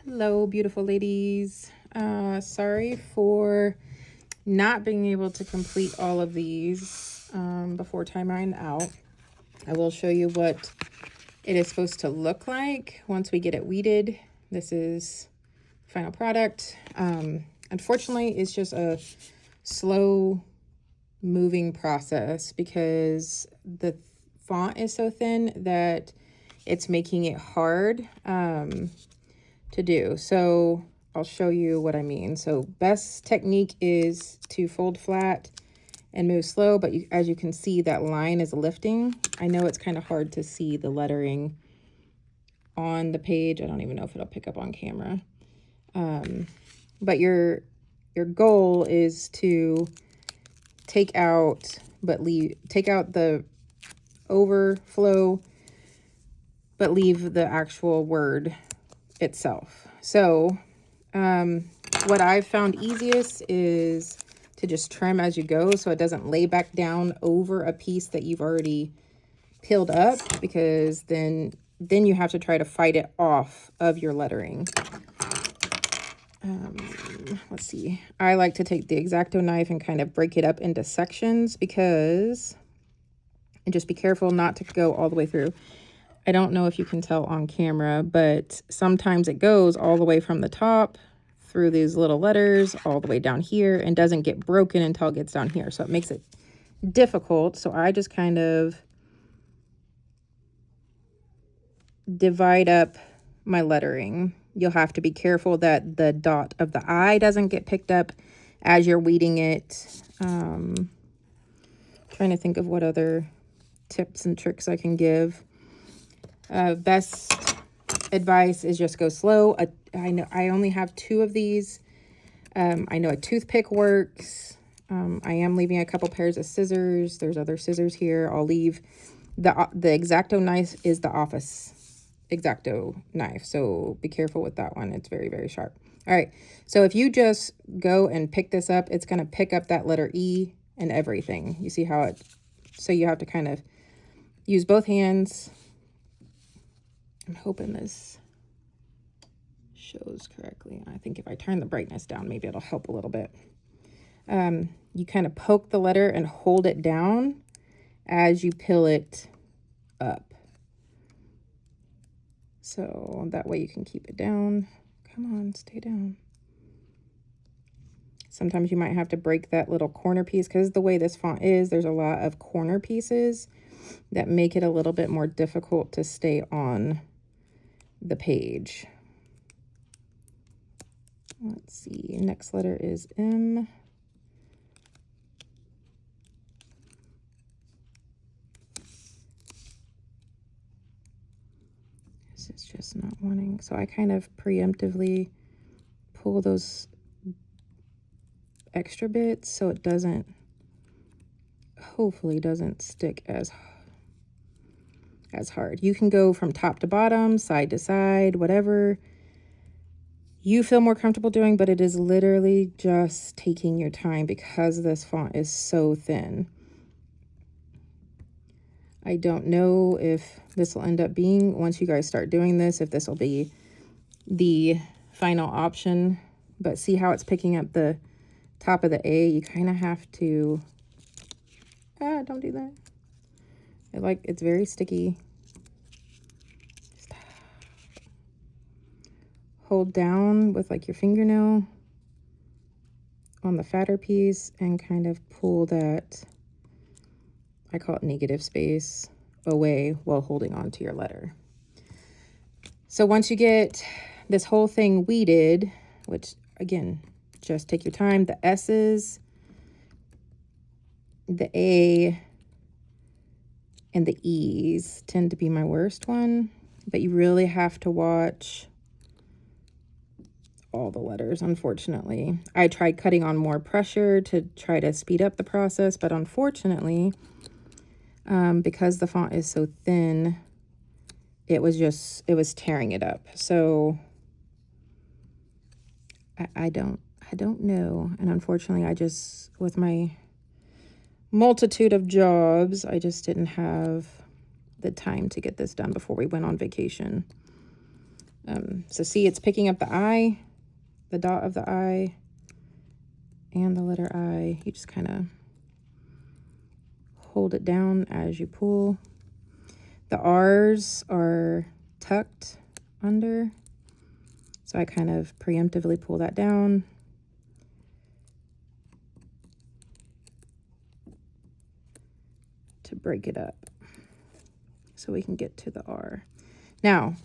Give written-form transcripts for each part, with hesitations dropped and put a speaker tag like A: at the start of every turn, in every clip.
A: Hello, beautiful ladies. Sorry for not being able to complete all of these before time ran out. I will show you what it is supposed to look like once we get it weeded. This is final product. Unfortunately, it's just a slow moving process because the font is so thin that it's making it hard to do. So I'll show you what I mean. So best technique is to fold flat and move slow, but as you can see, that line is lifting. I know it's kind of hard to see the lettering on the page. I don't even know if it'll pick up on camera. But your goal is to take out the overflow, but leave the actual word itself. So what I've found easiest is to just trim as you go so it doesn't lay back down over a piece that you've already peeled up, because then you have to try to fight it off of your lettering. Let's see. I like to take the X-Acto knife and kind of break it up into sections and just be careful not to go all the way through. I don't know if you can tell on camera, but sometimes it goes all the way from the top through these little letters all the way down here and doesn't get broken until it gets down here. So it makes it difficult. So I just kind of divide up my lettering. You'll have to be careful that the dot of the I doesn't get picked up as you're weeding it. Trying to think of what other tips and tricks I can give. Best advice is just go slow. I know I only have 2 of these. I know a toothpick works. I am leaving a couple pairs of scissors. There's other scissors here. I'll leave the X-Acto knife is the office X-Acto knife, so be careful with that one. It's very, very sharp. All right, so if you just go and pick this up, it's going to pick up that letter E and everything. You see how so you have to kind of use both hands. I'm hoping this shows correctly. I think if I turn the brightness down, maybe it'll help a little bit. You kind of poke the letter and hold it down as you peel it up. So that way you can keep it down. Come on, stay down. Sometimes you might have to break that little corner piece because the way this font is, there's a lot of corner pieces that make it a little bit more difficult to stay on the page. Let's see, next letter is M. This is just not wanting, so I kind of preemptively pull those extra bits so it doesn't, hopefully doesn't stick as hard. You can go from top to bottom, side to side, whatever you feel more comfortable doing, but it is literally just taking your time because this font is so thin. I don't know if this will end up being, once you guys start doing this, if this will be the final option, but see how it's picking up the top of the A? You kind of have to, don't do that. It's very sticky. Hold down with like your fingernail on the fatter piece and kind of pull that, I call it negative space, away while holding on to your letter. So once you get this whole thing weeded, which again, just take your time, the S's, the A, and the E's tend to be my worst one, but you really have to watch all the letters, unfortunately. I tried cutting on more pressure to try to speed up the process, but unfortunately, because the font is so thin, it was tearing it up. So I don't know. And unfortunately, I just, with my multitude of jobs, I just didn't have the time to get this done before we went on vacation. So see, it's picking up the I, the dot of the I, and the letter I. You just kind of hold it down as you pull. The R's are tucked under, so I kind of preemptively pull that down. To break it up so we can get to the R. Now,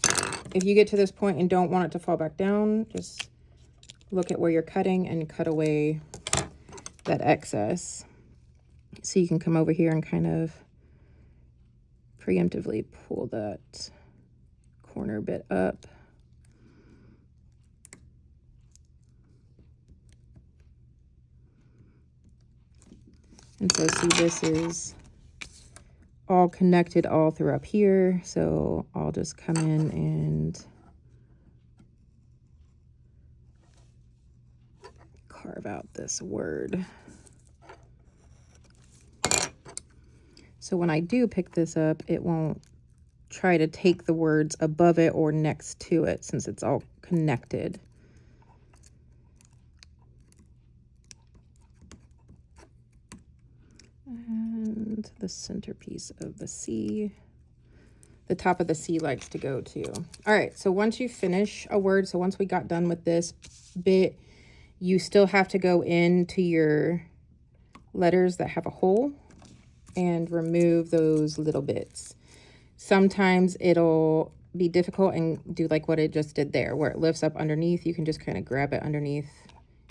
A: if you get to this point and don't want it to fall back down, just look at where you're cutting and cut away that excess. So you can come over here and kind of preemptively pull that corner bit up. And so see, this is all connected all through up here. So I'll just come in and carve out this word. So when I do pick this up, it won't try to take the words above it or next to it since it's all connected. And the centerpiece of the C. The top of the C likes to go too. All right, so once you finish a word, so once we got done with this bit, you still have to go into your letters that have a hole and remove those little bits. Sometimes it'll be difficult and do like what it just did there, where it lifts up underneath. You can just kind of grab it underneath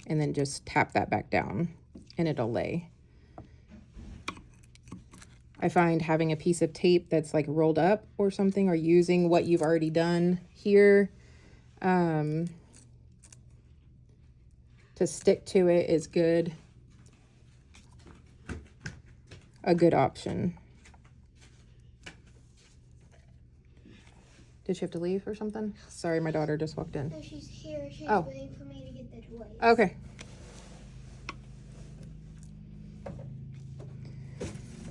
A: and then just tap that back down and it'll lay. I find having a piece of tape that's like rolled up or something, or using what you've already done here to stick to it is good. A good option. Did she have to leave or something? Sorry, my daughter just walked in.
B: No, she's here. She's waiting for me to get the toys.
A: Okay.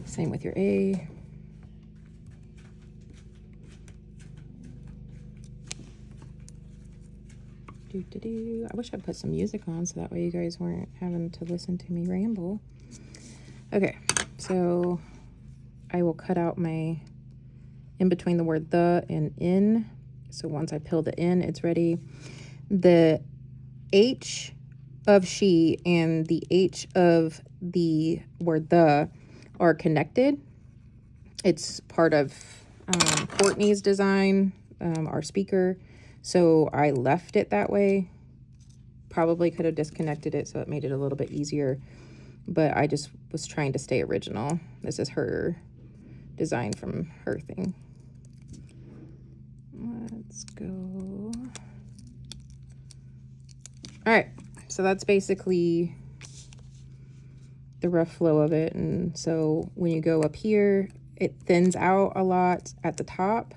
A: Same with your A. I wish I'd put some music on so that way you guys weren't having to listen to me ramble. Okay, so I will cut out my in between the word the and in. So once I peel the in, it's ready. The H of she and the H of the word the are connected. It's part of Courtney's design, our speaker. So I left it that way. Probably could have disconnected it so it made it a little bit easier, but I just was trying to stay original. This is her design from her thing. Let's go. All right, so that's basically the rough flow of it. And so when you go up here, it thins out a lot at the top,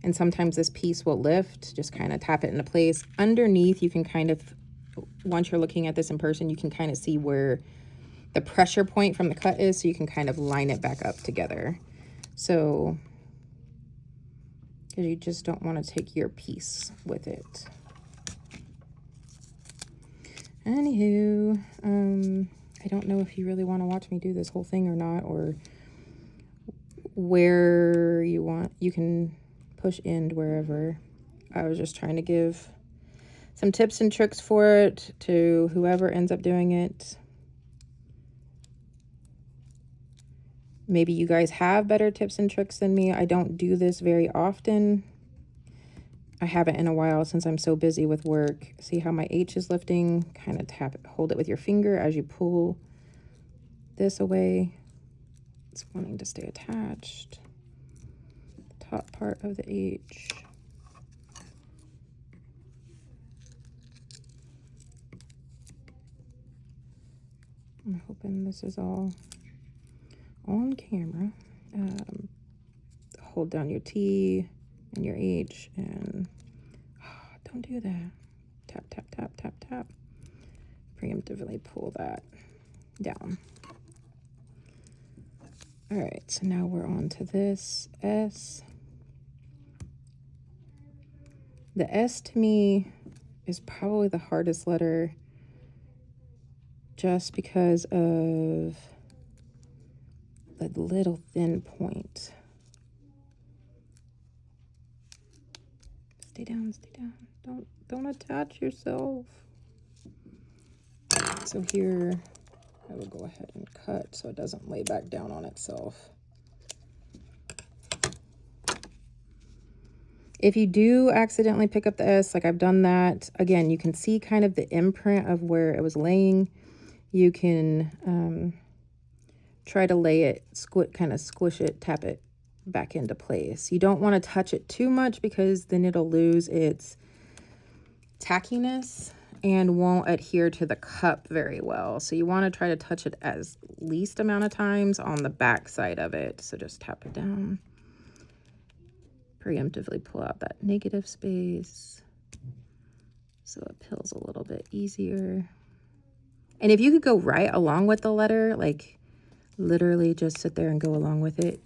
A: and sometimes this piece will lift. Just kind of tap it into place. Underneath, you can kind of, once you're looking at this in person, you can kind of see where the pressure point from the cut is, so you can kind of line it back up together. So, because you just don't want to take your piece with it. Anywho, I don't know if you really want to watch me do this whole thing or not, or where you want, you can push end wherever. I was just trying to give some tips and tricks for it to whoever ends up doing it. Maybe you guys have better tips and tricks than me. I don't do this very often. I haven't in a while since I'm so busy with work. See how my H is lifting? Kind of tap it, hold it with your finger as you pull this away. It's wanting to stay attached. The top part of the H. I'm hoping this is all on camera. Hold down your T and your H and don't do that. Tap, tap, tap, tap, tap. Preemptively pull that down. All right, so now we're on to this S. The S to me is probably the hardest letter just because of that little thin point. Stay down, stay down. Don't attach yourself. So here I will go ahead and cut so it doesn't lay back down on itself. If you do accidentally pick up the S, like I've done that, again, you can see kind of the imprint of where it was laying. You can try to lay it, kind of squish it, tap it back into place. You don't want to touch it too much because then it'll lose its tackiness and won't adhere to the cup very well. So you want to try to touch it as least amount of times on the back side of it. So just tap it down. Preemptively pull out that negative space so it pills a little bit easier. And if you could go right along with the letter, like literally just sit there and go along with it,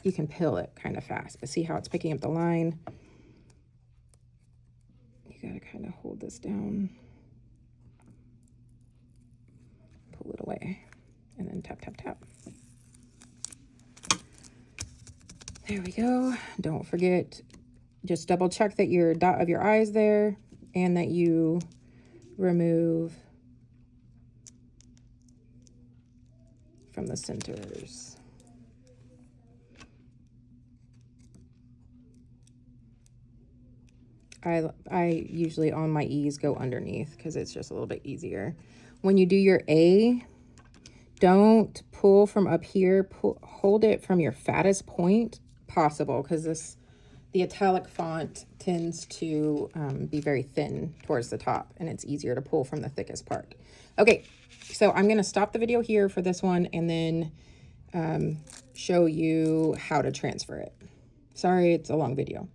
A: you can pill it kind of fast. But see how it's picking up the line? You gotta kind of hold this down, pull it away, and then tap, tap, tap. There we go. Don't forget, just double check that your dot of your eye is there and that you remove from the centers. I usually on my E's go underneath because it's just a little bit easier. When you do your A, don't pull from up here. Hold it from your fattest point possible because the italic font tends to be very thin towards the top and it's easier to pull from the thickest part. Okay, so I'm going to stop the video here for this one and then show you how to transfer it. Sorry, it's a long video.